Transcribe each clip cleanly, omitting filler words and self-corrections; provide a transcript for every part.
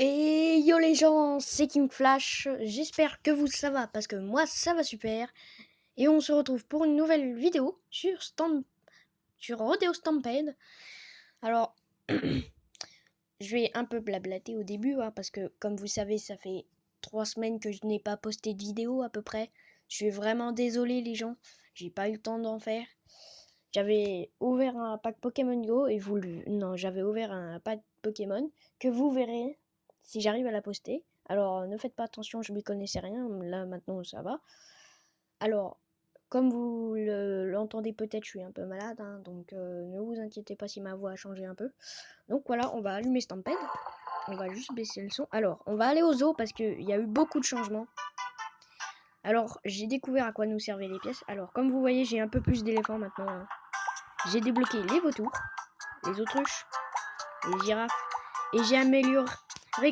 Et yo les gens, c'est King Flash, j'espère que vous ça va parce que moi ça va super. Et on se retrouve pour une nouvelle vidéo sur Rodeo Stampede. Alors, je vais un peu blablater au début hein, parce que comme vous savez ça fait 3 semaines que je n'ai pas posté de vidéo à peu près. Je suis vraiment désolé les gens, j'ai pas eu le temps d'en faire. J'avais ouvert un pack Pokémon Go et non, j'avais ouvert un pack Pokémon que vous verrez si j'arrive à la poster. Alors ne faites pas attention, je m'y connaissais rien, là maintenant ça va. Alors, comme vous l'entendez peut-être, je suis un peu malade, hein, donc ne vous inquiétez pas si ma voix a changé un peu. Donc voilà, on va allumer Stampede, on va juste baisser le son. Alors, on va aller au zoo parce qu'il y a eu beaucoup de changements. Alors, j'ai découvert à quoi nous servaient les pièces. Alors, comme vous voyez, j'ai un peu plus d'éléphants maintenant, hein. J'ai débloqué les vautours, les autruches, les girafes, et j'ai amélioré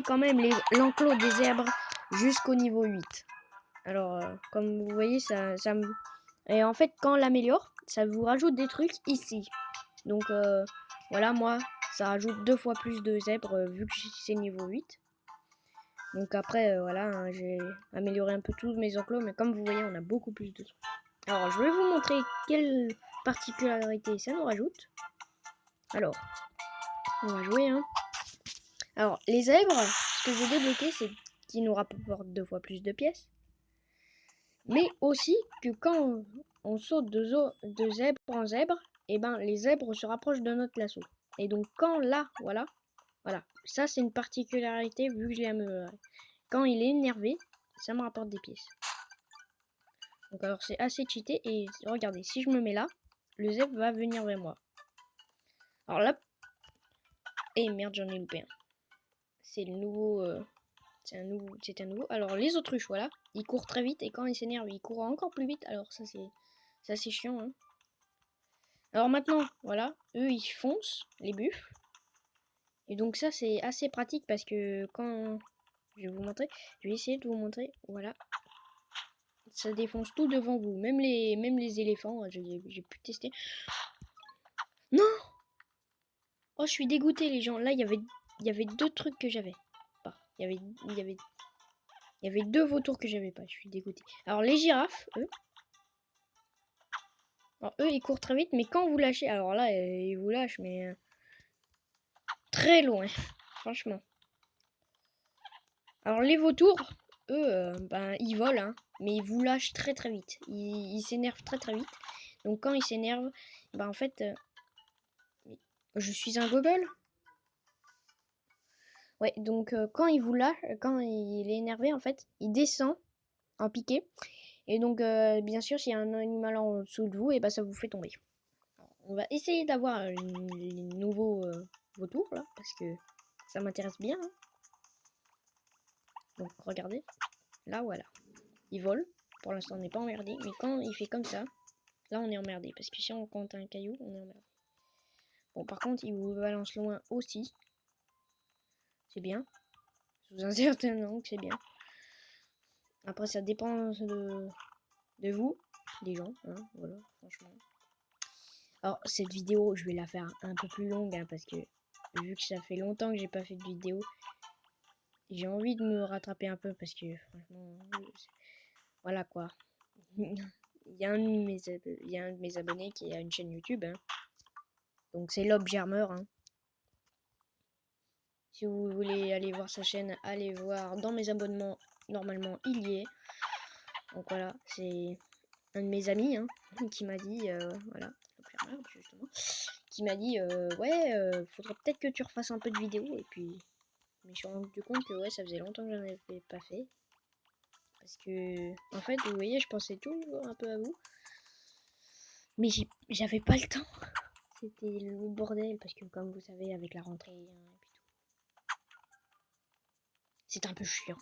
quand même l'enclos des zèbres jusqu'au niveau 8. Alors, comme vous voyez, et en fait, quand on l'améliore, ça vous rajoute des trucs ici. Donc, voilà, moi, ça rajoute 2 fois plus de zèbres vu que c'est niveau 8. Donc après, voilà, hein, j'ai amélioré un peu tous mes enclos, mais comme vous voyez, on a beaucoup plus de trucs. Alors, je vais vous montrer quelle particularité ça nous rajoute. Alors, on va jouer, hein. Alors, les zèbres, ce que j'ai débloqué, c'est qu'ils nous rapportent 2 fois plus de pièces. Mais aussi que quand on saute de zèbre en zèbre, et ben les zèbres se rapprochent de notre lasso. Et donc quand là, voilà, ça c'est une particularité vu que je l'ai amélioré. Quand il est énervé, ça me rapporte des pièces. Donc alors c'est assez cheaté et regardez, si je me mets là, le zèbre va venir vers moi. Alors là, et merde j'en ai loupé un. C'est le nouveau, c'est un nouveau. Alors les autruches, voilà, ils courent très vite et quand ils s'énervent, ils courent encore plus vite. Alors ça c'est chiant, hein. Alors maintenant, voilà, eux ils foncent, les buffles. Et donc ça c'est assez pratique parce que quand je vais vous montrer, je vais essayer de vous montrer, voilà. Ça défonce tout devant vous, même les éléphants, j'ai pu tester. Non! Oh je suis dégoûté les gens, là il y avait 2 trucs que j'avais pas. Il y avait 2 vautours que j'avais pas, je suis dégoûté. Alors les girafes, eux. Alors eux ils courent très vite, mais quand vous lâchez, alors là ils vous lâchent, mais très loin, franchement. Alors les vautours, eux, ben ils volent, hein, mais ils vous lâchent très très vite. Ils s'énervent très très vite. Donc quand ils s'énervent, ben en fait, je suis un gogol. Ouais, donc quand il vous lâche, quand il est énervé, en fait, il descend en piqué. Et donc bien sûr, s'il y a un animal en dessous de vous, et ben ça vous fait tomber. Alors, on va essayer d'avoir les nouveaux vautours là, parce que ça m'intéresse bien, hein. Donc regardez, là voilà. Il vole. Pour l'instant, on n'est pas emmerdé. Mais quand il fait comme ça, là, on est emmerdé. Parce que si on compte un caillou, on est emmerdé. Bon, par contre, il vous balance loin aussi. C'est bien. Sous un certain angle, c'est bien. Après, ça dépend de vous, les gens. Hein, voilà, franchement. Alors, cette vidéo, je vais la faire un peu plus longue. Hein, parce que vu que ça fait longtemps que j'ai pas fait de vidéo, j'ai envie de me rattraper un peu. Parce que, franchement, voilà quoi. Il y a un de mes abonnés qui a une chaîne YouTube, hein. Donc c'est Lob Germer, hein. Si vous voulez aller voir sa chaîne, allez voir dans mes abonnements. Normalement, il y est. Donc voilà, c'est un de mes amis, hein, qui m'a dit, voilà, Lob Germer, justement, qui m'a dit, ouais, faudrait peut-être que tu refasses un peu de vidéos. Et puis, je me suis rendu compte que ouais, ça faisait longtemps que j'en avais pas fait. Parce que, en fait, vous voyez, je pensais toujours un peu à vous. Mais j'avais pas le temps. C'était le bordel, parce que comme vous savez, avec la rentrée, hein, et puis tout. C'est un peu chiant.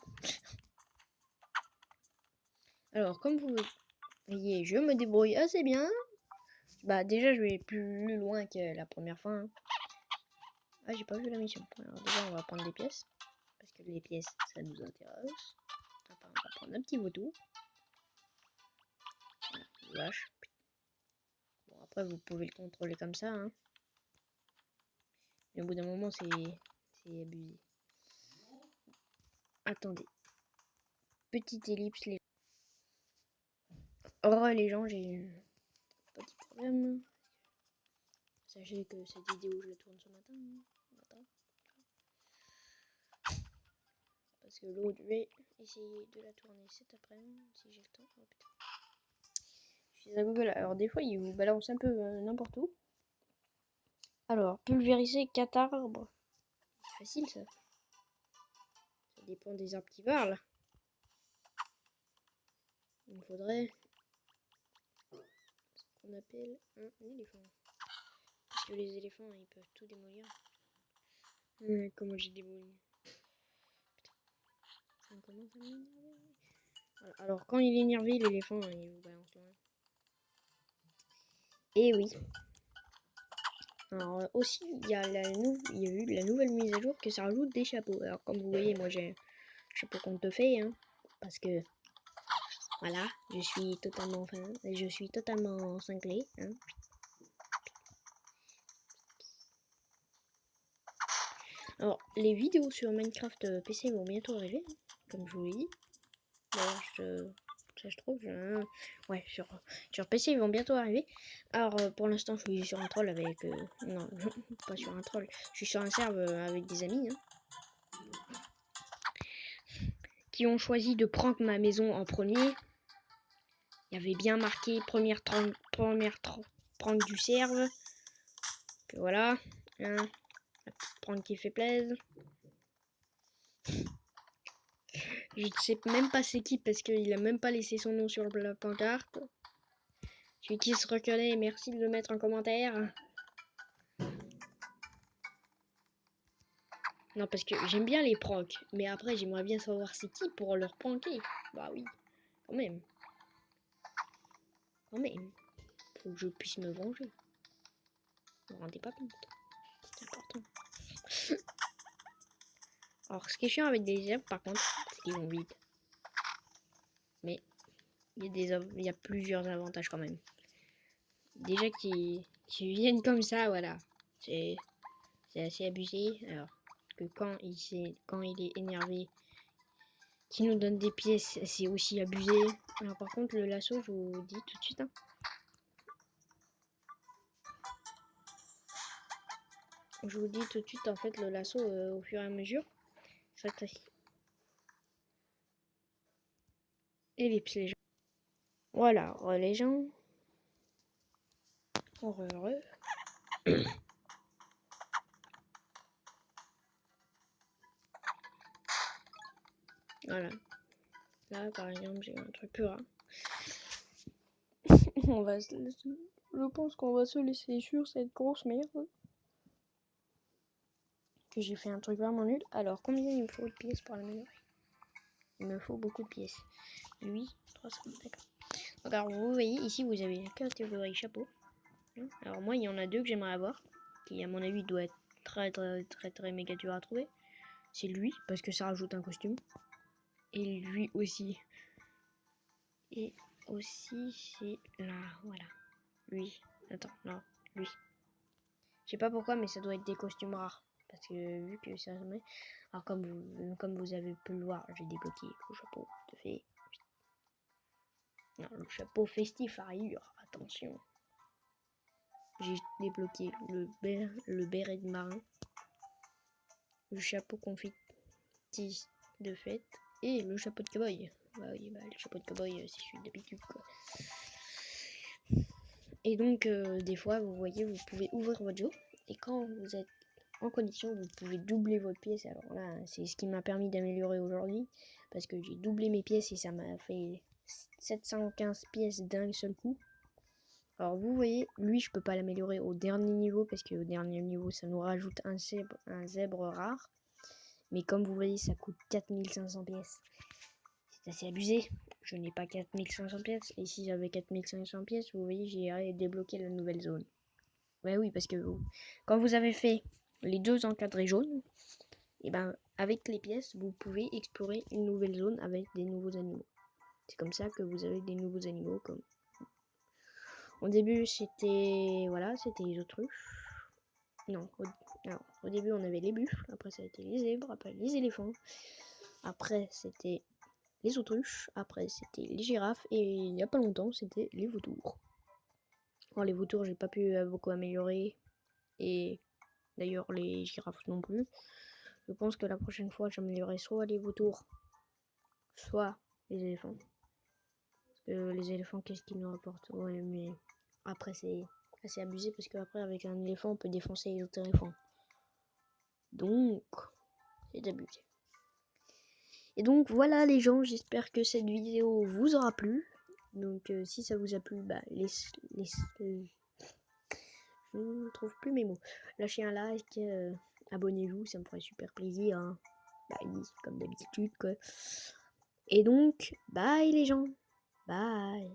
Alors, comme vous voyez, je me débrouille assez bien. Bah, déjà, je vais plus loin que la première fois, hein. Ah, j'ai pas vu la mission. Alors, déjà, on va prendre des pièces. Parce que les pièces, ça nous intéresse. Enfin, on va prendre un petit vautour. Voilà, vache. Bon, après, vous pouvez le contrôler comme ça, hein. Mais au bout d'un moment, c'est abusé. attendez. Petite ellipse, les les gens, j'ai un petit problème. Sachez que cette vidéo, je la tourne ce matin. Parce que l'autre, je vais essayer de la tourner cet après-midi, si j'ai le temps. Oh, putain. Je suis à Google, alors des fois, il vous balance un peu n'importe où. Alors, pulvériser 4 arbres. C'est facile, ça. Ça dépend des arbres qui parlent. Il me faudrait ce qu'on appelle un éléphant. Parce que les éléphants, ils peuvent tout démolir. Comment j'ai démoli. Ça commence à m'énerver. Alors, quand il est énervé, l'éléphant, il vous balance loin. Et oui. Alors, aussi, il y a eu la nouvelle mise à jour que ça rajoute des chapeaux. Alors, comme vous voyez, moi j'ai un chapeau contrefait, hein. Parce que, voilà, je suis totalement cinglé, hein. Alors, les vidéos sur Minecraft PC vont bientôt arriver, hein, comme je vous l'ai dit. D'ailleurs, je trouve, ouais, sur PC, ils vont bientôt arriver. Alors, pour l'instant, je suis sur un troll avec... non, pas sur un troll. Je suis sur un serve avec des amis, hein, qui ont choisi de prendre ma maison en premier. Il y avait bien marqué première prank du serve. Que voilà, hein, la petite prank qui fait plaisir. Je ne sais même pas c'est qui parce qu'il a même pas laissé son nom sur la pancarte. Celui qui se reconnaît, merci de le mettre en commentaire. Non, parce que j'aime bien les pranks, mais après j'aimerais bien savoir c'est qui pour leur pranker. Bah oui, quand même. Quand même. Faut que je puisse me venger. Vous vous rendez pas compte. C'est important. Alors, ce qui est chiant avec des herbes, par contre, c'est qu'ils vont vite. Mais il y a plusieurs avantages quand même. Déjà qu'ils viennent comme ça, voilà. C'est assez abusé. Alors que quand il est énervé, qui nous donne des pièces, c'est aussi abusé. Alors par contre, le lasso, je vous dis tout de suite, hein. Je vous dis tout de suite, en fait, le lasso, au fur et à mesure, ça t'assiste. Ellipse, les gens. Voilà, les gens. Heureux. Voilà. Là, par exemple, j'ai un truc plus rare. Je pense qu'on va se laisser sur cette grosse merde. Que j'ai fait un truc vraiment nul. Alors, combien il me faut de pièces pour l'améliorer? Il me faut beaucoup de pièces. Lui, 300, d'accord. Donc, alors, vous voyez, ici, vous avez la catégorie chapeau. Alors, moi, il y en a deux que j'aimerais avoir. Qui, à mon avis, doit être très méga dur à trouver. C'est lui, parce que ça rajoute un costume. Et lui aussi. Et aussi, c'est là, voilà. Lui. Attends, non, lui. Je sais pas pourquoi, mais ça doit être des costumes rares. Parce que vu que ça met. Alors, comme vous avez pu le voir, j'ai débloqué le chapeau de fée. Non, le chapeau festif à rayures, attention. J'ai débloqué le béret de marin. Le chapeau confetti de fête. Et le chapeau de cowboy. Bah oui, bah, le chapeau de cowboy, c'est celui d'habitude, quoi. Et donc, des fois, vous voyez, vous pouvez ouvrir votre jeu. Et quand vous êtes en connexion, vous pouvez doubler votre pièce. Alors là, c'est ce qui m'a permis d'améliorer aujourd'hui. Parce que j'ai doublé mes pièces et ça m'a fait 715 pièces d'un seul coup. Alors vous voyez, lui, je peux pas l'améliorer au dernier niveau. Parce qu'au dernier niveau, ça nous rajoute un zèbre rare. Mais comme vous voyez, ça coûte 4500 pièces. C'est assez abusé. Je n'ai pas 4500 pièces. Et si j'avais 4500 pièces, vous voyez, j'ai débloqué la nouvelle zone. Ouais, oui, parce que quand vous avez fait les deux encadrés jaunes, et ben avec les pièces, vous pouvez explorer une nouvelle zone avec des nouveaux animaux. C'est comme ça que vous avez des nouveaux animaux. Comme au début, c'était voilà, c'était les autruches. Non, au début on avait les buffles, après ça a été les zèbres, après les éléphants, Après, c'était les autruches. Après, c'était les girafes. Et il n'y a pas longtemps, c'était les vautours. Bon, les vautours, j'ai pas pu beaucoup améliorer. Et d'ailleurs, les girafes non plus. Je pense que la prochaine fois, j'améliorerai soit les vautours, soit les éléphants. Parce que les éléphants, qu'est-ce qu'ils nous rapportent? Ouais, mais après, c'est assez abusé parce qu'après, avec un éléphant, on peut défoncer les autres éléphants. Donc, c'est abusé. Et donc, voilà les gens, j'espère que cette vidéo vous aura plu. Donc, si ça vous a plu, bah, je ne trouve plus mes mots. Lâchez un like, abonnez-vous, ça me ferait super plaisir. Hein. Bah, comme d'habitude, quoi. Et donc, bye les gens. Bye.